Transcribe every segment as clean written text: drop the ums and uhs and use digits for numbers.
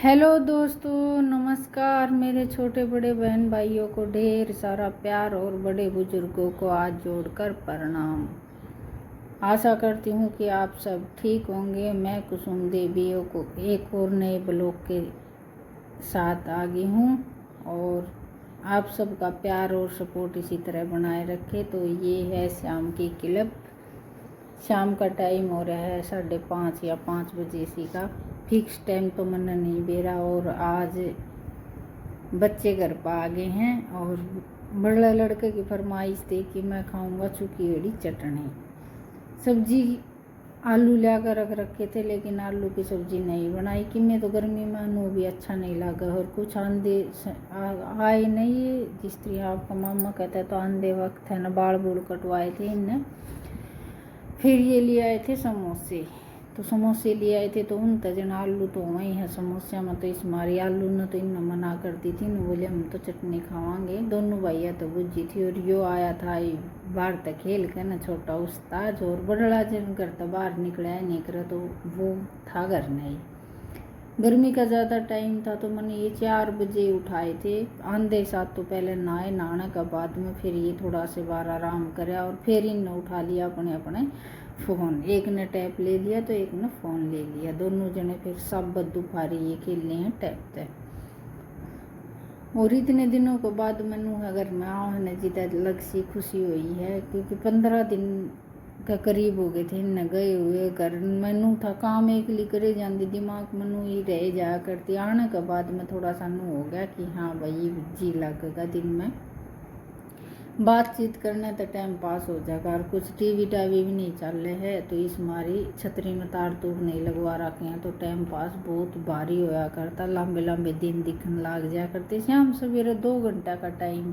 Hello दोस्तों, नमस्कार। मेरे छोटे बड़े बहन भाइयों को ढेर सारा प्यार और बड़े बुजुर्गों को हाथ जोड़कर प्रणाम। आशा करती हूँ कि आप सब ठीक होंगे। मैं कुसुम देवियों को एक और नए ब्लॉग के साथ आ गई हूँ और आप सबका प्यार और सपोर्ट इसी तरह बनाए रखे। तो ये है शाम की क्लिप। शाम का टाइम हो रहा है 5:30 या 5 बजे इसी का फिक्स टाइम तो मन नहीं बेरा। और आज बच्चे घर पर आ गए हैं और बड़ा लड़के की फरमाइश थी कि मैं खाऊंगा सूखी हुई चटनी। सब्जी आलू लाकर रख रखे थे, लेकिन आलू की सब्जी नहीं बनाई कि मैं तो गर्मी में अनु भी अच्छा नहीं लगा। और कुछ आंधे आए नहीं, जिस तरह आपका मामा कहता है तो आंधे वक्त है ना, बाल बूल कटवाए थे इनने। फिर ये लिए आए थे समोसे, तो समोसे लिए आए थे तो उन तजन आलू तो वही है समोसा में। तो इस मारी आलू ने तो इन मना कर दी थी, बोले हम तो चटनी खावांगे। दोनों भैया तो बुझी थी और यो आया था बाहर तक खेल के ना, छोटा उस्ताद। और बड़ा जन घर तो बाहर निकला निकला तो वो था घर नहीं। गर्मी का ज़्यादा टाइम था तो मैंने ये 4 बजे उठाए थे। आंधे साथ तो पहले नहाने का बाद में फिर ये थोड़ा से बार आराम करे और फिर इनने उठा लिया अपने अपने फ़ोन। एक ने टैब ले लिया तो एक ने फ़ोन ले लिया। दोनों जने फिर सब दोपहरी ये खेलने हैं टैब पे। और इतने दिनों के बाद मैनू अगर मैं आने जिदा अलग सी खुशी हुई है, क्योंकि 15 दिन का करीब हो गए थे इन गए हुए घर। मैनू था काम एक ली करे जाती, दिमाग मनु ही रह जाया करती। आने के बाद में थोड़ा सा नू हो गया कि हाँ भाई जी लगेगा दिन में बातचीत करने तो टाइम पास हो जाएगा। और कुछ टीवी टावी भी नहीं चल रहे हैं तो इस मारी छतरी में तार तूर नहीं लगवा रखे हैं तो टाइम पास बहुत भारी होया करता। लंबे लंबे दिन दिखने लग जाया करते। शाम सवेरे 2 घंटा का टाइम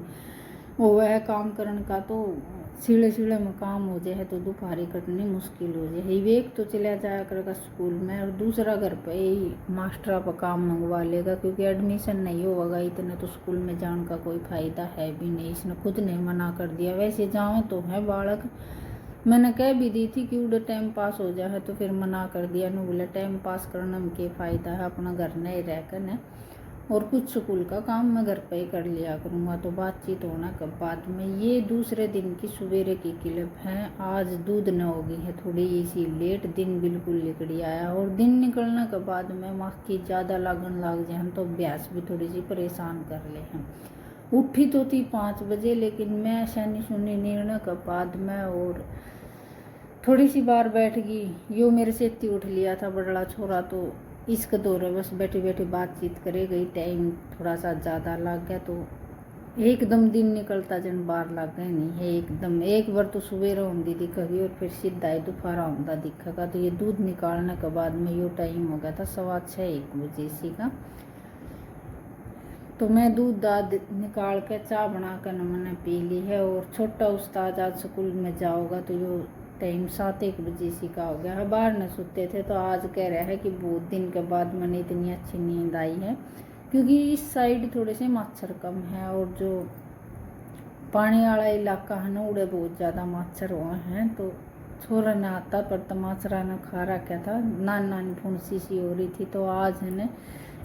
हुआ है काम करने का, तो सीढ़े सीढ़े में काम हो जाए तो दोपहरी कटनी मुश्किल हो जाए। एक तो चला जाया करेगा स्कूल में और दूसरा घर पे ही मास्टरा पर काम मंगवा लेगा, क्योंकि एडमिशन नहीं होगा इतने तो स्कूल में जाने का कोई फ़ायदा है भी नहीं। इसने खुद ने मना कर दिया। वैसे जाओ तो है बालक, मैंने कह भी दी थी कि उधर टाइम पास हो जाए तो फिर मना कर दिया। न बोले टाइम पास करने में क्या फ़ायदा है, अपना घर नहीं रह कर न। और कुछ स्कूल का काम मैं घर पे ही कर लिया करूँगा। तो बातचीत होना के बाद में ये दूसरे दिन की सवेरे की क्लिप है। आज दूध न हो गई है थोड़ी इसी लेट, दिन बिल्कुल निकली आया। और दिन निकलने के बाद में मक्खी ज़्यादा लगन लग जाए तो अभ्यास भी थोड़ी सी परेशान कर ले हैं। उठी तो थी 5 बजे, लेकिन मैं शनि सुनी निर्णय के बाद में और थोड़ी सी बार बैठ गई। यो मेरे से इतनी उठ लिया था बड़ा छोरा, तो इसके दौरे बस बैठी बैठी बातचीत करे गई। टाइम थोड़ा सा ज़्यादा लग गया तो एकदम दिन निकलता जन बार लग गए नहीं है एकदम। एक बार तो सवेरे होंगी दिखेगी और फिर सीधा ही दोपहरा होता दिखेगा। तो ये दूध निकालने के बाद में यो टाइम हो गया था 6:15-1 बजे इसी का। तो मैं दूध दाद निकाल के चाय बना कर मैंने पी ली है। और छोटा उस्ताद आज स्कूल में जाओगा तो यो टाइम 7-1 बजे इसी का हो गया है। बाहर न सोते थे तो आज कह रहा है कि बहुत दिन के बाद मैंने इतनी अच्छी नींद आई है, क्योंकि इस साइड थोड़े से मच्छर कम है और जो पानी वाला इलाका है ना उड़े बहुत ज़्यादा मच्छर हुए हैं। तो छोरा ने आता पर तमाचरा ने खा रखा था, नानी नानी फुंसी सी हो रही थी। तो आज है ना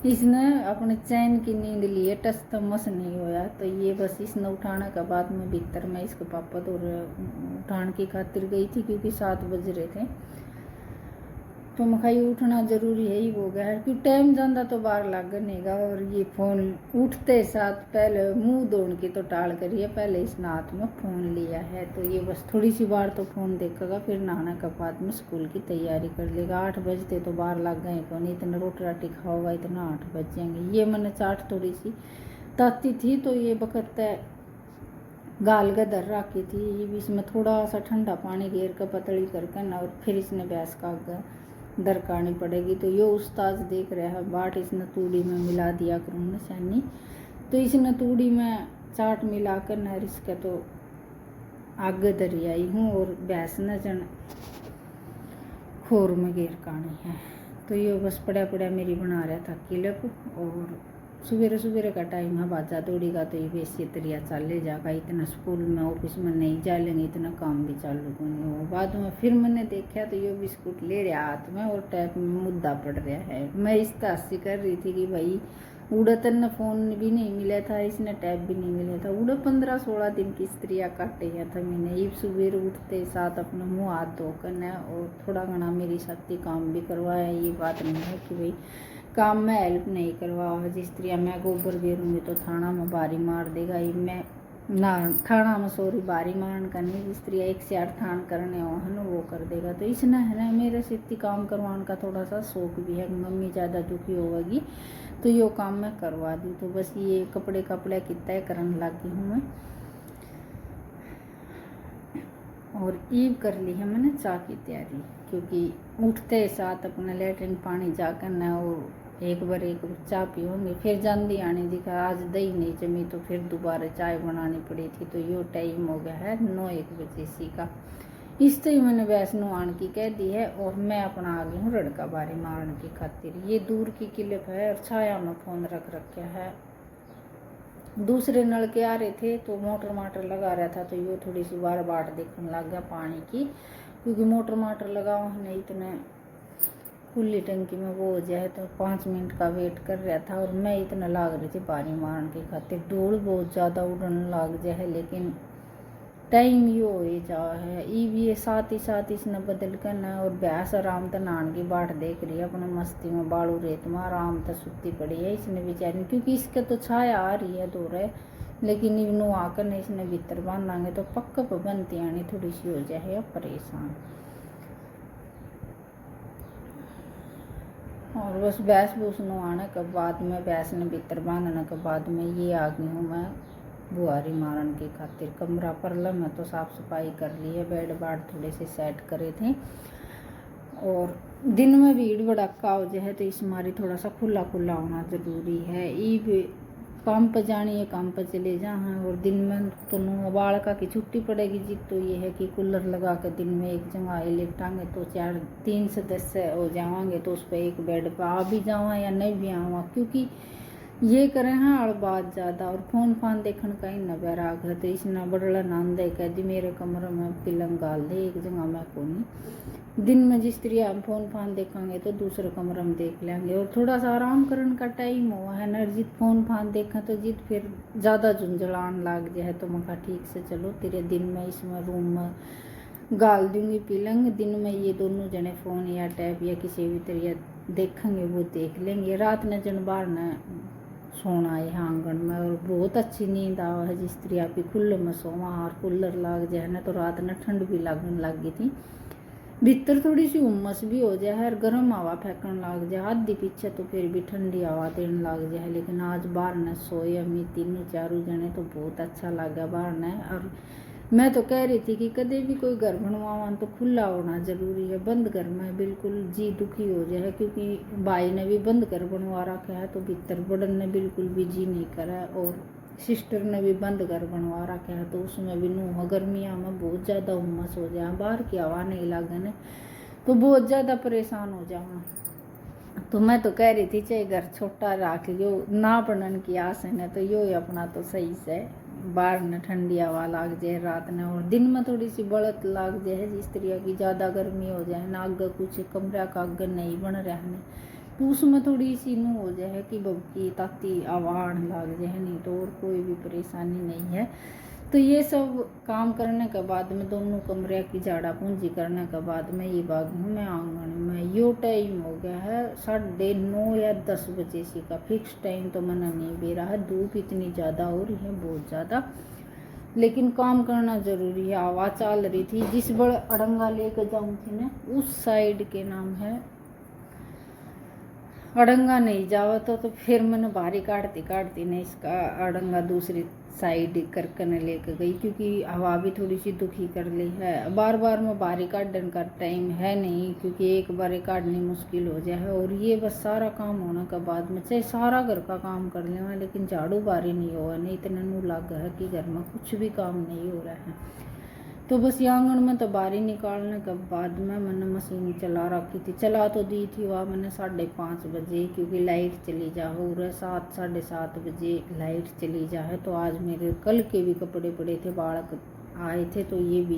इसने अपने चैन की नींद ली है, टस तमस नहीं होया। तो ये बस इसने उठाने के बाद में भीतर में इसके पापा तो उठाने की खातिर गई थी, क्योंकि 7 बज रहे थे। तो मखाई उठना जरूरी है ही हो गया है, क्योंकि टाइम ज़्यादा तो बाहर लगनेगा। और ये फ़ोन उठते साथ पहले मुंह धोने की तो टाल करिए, पहले इसने हाथ में फ़ोन लिया है। तो ये बस थोड़ी सी बार तो फ़ोन देखेगा, फिर नहाने के बाद में स्कूल की तैयारी कर लेगा। 8 बजते तो बाहर लग गए कौन, इतना रोटी राटी खाओगा इतना 8 बज जाएंगे। ये मैंने चाट थोड़ी सी ताती थी तो ये बकत गाल के दर रखी थी, इसमें थोड़ा सा ठंडा पानी घेर कर पतली करके ना और फिर इसने भैंस का दरकारनी पड़ेगी। तो यो उस्ताद देख रहा है बाट इसने तूड़ी में मिला दिया करूँ ना सैनी। तो इसने तूड़ी में चाट मिला कर न इसके तो आगे दरी आई हूँ और भैंस न जन खोर में घेर कानी है। तो ये बस पड़ा पड़ा मेरी बना रहा था क्लिप। और सवेरे सवेरे का टाइम है, बाजा दौड़ी का तो ये बेसी तरिया चले जाएगा, इतना स्कूल में ऑफिस में नहीं जा लेंगे, इतना काम भी चालू नहीं हो। बाद में फिर मैंने देखा तो ये बिस्कुट ले रहा हाथ में और टैप में मुद्दा पड़ रहा है। मैं इस हंसी कर रही थी कि भाई उड़तन ने फ़ोन भी नहीं मिला था, इसने टैब भी नहीं मिला था। उड़ा 15-16 दिन की स्त्रियाँ काटे गया था मैंने। ये सवेरे उठते साथ अपना मुँह हाथ धोकर न और थोड़ा घना मेरी साथी काम भी करवाया। ये बात नहीं है कि भाई काम में हेल्प नहीं करवा। जिस स्त्रियाँ मैं गोबर गिरूँगी तो थाना में बारी मार देगा, ये मैं ना थाना में सॉरी बारी मारन करनी, जिस स्त्रियाँ 1 से 8 थान करने हो है ना वो कर देगा। तो इसने है ना मेरे से इतनी काम करवाने का थोड़ा सा शौक भी है। मम्मी ज़्यादा दुखी होगी तो यो काम मैं करवा दूँ। तो बस ये कपड़े की तय करने लगी हूँ मैं। और ईव कर ली है मैंने चाय की तैयारी, क्योंकि उठते साथ अपना लेटरिन पानी जाकर न और एक बार चाय पीऊँगी, फिर जल्दी आने दिखा। आज दही नहीं जमी तो फिर दोबारा चाय बनानी पड़ी थी। तो यो टाइम हो गया है 9-1 बजे सी का। इस तो ही मैंने वैष्णो आन की कह दी है और मैं अपना आ गई हूँ रड़का बारी मारने की खातिर। ये दूर की क्लिप है और छाया में फ़ोन रख रखा है। दूसरे नल के आ रहे थे तो मोटर लगा रहा था, तो ये थोड़ी सी बार बाट देखने लग गया पानी की, क्योंकि मोटर लगा नहीं इतने खुली टंकी में वो हो जाए। तो 5 मिनट का वेट कर रहा था और मैं इतना लाग रही थी बारी मारने की खातिर। धूल बहुत ज़्यादा उड़ने लग जाए, लेकिन टाइम यो हो जा है। ये साथ ही साथ इसने बदल कर न और भैंस आराम तो नहान की बाट देख रही है अपने मस्ती में, बालू रेत में आराम तो सुती पड़ी है इसने बेचारी, क्योंकि इसके तो छाया आ रही है दूर है। लेकिन इन्हों आकर न इसने भीतर बांधांगे तो पक्का बनती आनी थोड़ी सी हो जाए परेशान। और बस भैंस भूस नहाने के बाद में भैंस ने भीतर बांधने के बाद में ये आ गई हूँ मैं बुआरी मारन की खातिर। कमरा परला में तो साफ़ सफाई कर ली है, बेड बाड थोड़े से सेट करे थे। और दिन में भीड़ भड़का हो जाए तो इस मारी थोड़ा सा खुला खुला होना ज़रूरी है। ये काम पर जानी है, काम पर चले जा हैं। और दिन में तो बालका की छुट्टी पड़ेगी जी, तो ये है कि कूलर लगा कर दिन में एक जगह लेटांगे तो 3 सदस्य हो जावांगे, तो उस पर एक बेड पर आ भी जावा या नहीं भी आवा, क्योंकि ये करें हैं और बात ज़्यादा। और फ़ोन फान देखने का ही न बैराग है, तो इसने बड़ला नाम दे कह दी मेरे कमरे में पिलंग गाल दे एक जगह में को नहीं। दिन में जिस तरह हम फ़ोन फान देखेंगे तो दूसरे कमरे में देख लेंगे। और थोड़ा सा आराम करने का टाइम हुआ है ना, जित फ़ोन फान देखा तो जित फिर ज़्यादा झुंझलान लग जाए। तो मैं कहा ठीक से चलो तेरे दिन में इसमें रूम में गाल दूंगी पिलंग, दिन में ये दोनों जने फ़ोन या टैब या किसी भी तरह देखेंगे वो देख लेंगे। रात ने जन बार न सोना है आंगन में और बहुत अच्छी नींद आवा है। जिस तरह आपकी खुले में सोवा और कूलर लाग जाए ना तो रात में ठंड भी लगने लग गई थी, भीतर थोड़ी सी उमस भी हो जाए और गर्म हवा फेंकने लग जाए आधी पीछे, तो फिर भी ठंडी हवा देने लग जाए। लेकिन आज बाहर न सोए हमें 3-4 जने तो बहुत अच्छा लगा बाहर न। और मैं तो कह रही थी कि कदे भी कोई घर बनवावा तो खुला होना ज़रूरी है, बंद घर में बिल्कुल जी दुखी हो जाए। क्योंकि भाई ने भी बंद घर बनवा रखा है तो भीतर बड़न ने बिल्कुल भी जी नहीं करा, और सिस्टर ने भी बंद घर बनवा रखा है तो उसमें भी नूह गर्मियाँ में बहुत ज़्यादा उमस हो जाए, बाहर की हवा नहीं लगने तो बहुत ज़्यादा परेशान हो जाऊँ। तो मैं तो कह रही थी चाहे घर छोटा रख लियो ना बनने की आस है न, तो यो अपना तो सही से बाहर न ठंडी हवा लग जाए रात ने, और दिन में थोड़ी सी बढ़त लग जाए। जिस तरह की ज़्यादा गर्मी हो जाए ना, अग कुछ कमरा का अग नहीं बन रहने तो उसमें थोड़ी सी नू हो जाए कि बबकी ताती आवान लग जाए, नहीं तो और कोई भी परेशानी नहीं है। तो ये सब काम करने के बाद में दोनों कमरे की झाड़ा पूंजी करने के बाद में ये बागी हूँ मैं आंगन में। यो टाइम हो गया है 9:30 या 10 बजे से का फिक्स टाइम तो मैंने नहीं दे रहा है। धूप इतनी ज़्यादा हो रही है बहुत ज़्यादा, लेकिन काम करना ज़रूरी है। हवा चल रही थी जिस बड़ अड़ंगा लेकर जाऊँ थी ना उस साइड के नाम है अड़ंगा नहीं जावा तो फिर मैंने बारी काटती नहीं इसका अड़ंगा दूसरी साइड करके न लेके गई, क्योंकि हवा भी थोड़ी सी दुखी कर ली है। बार बार में बारी काटने का टाइम है नहीं, क्योंकि एक बार काटनी मुश्किल हो जाए। और ये बस सारा काम होने के बाद में चाहे सारा घर का काम कर लेवा लेकिन झाड़ू बारी नहीं हुआ, नहीं इतना नू लग है कि घर में कुछ भी काम नहीं हो रहा है। तो बस ये आंगन में तो बारी निकालने के बाद में मैंने मशीन चला रखी थी। चला तो दी थी वह मैंने 5:30 बजे, क्योंकि लाइट चली जा हो रहा 7 साढ़े 7 बजे लाइट चली जा है। तो आज मेरे कल के भी कपड़े पड़े थे, बालक आए थे तो ये भी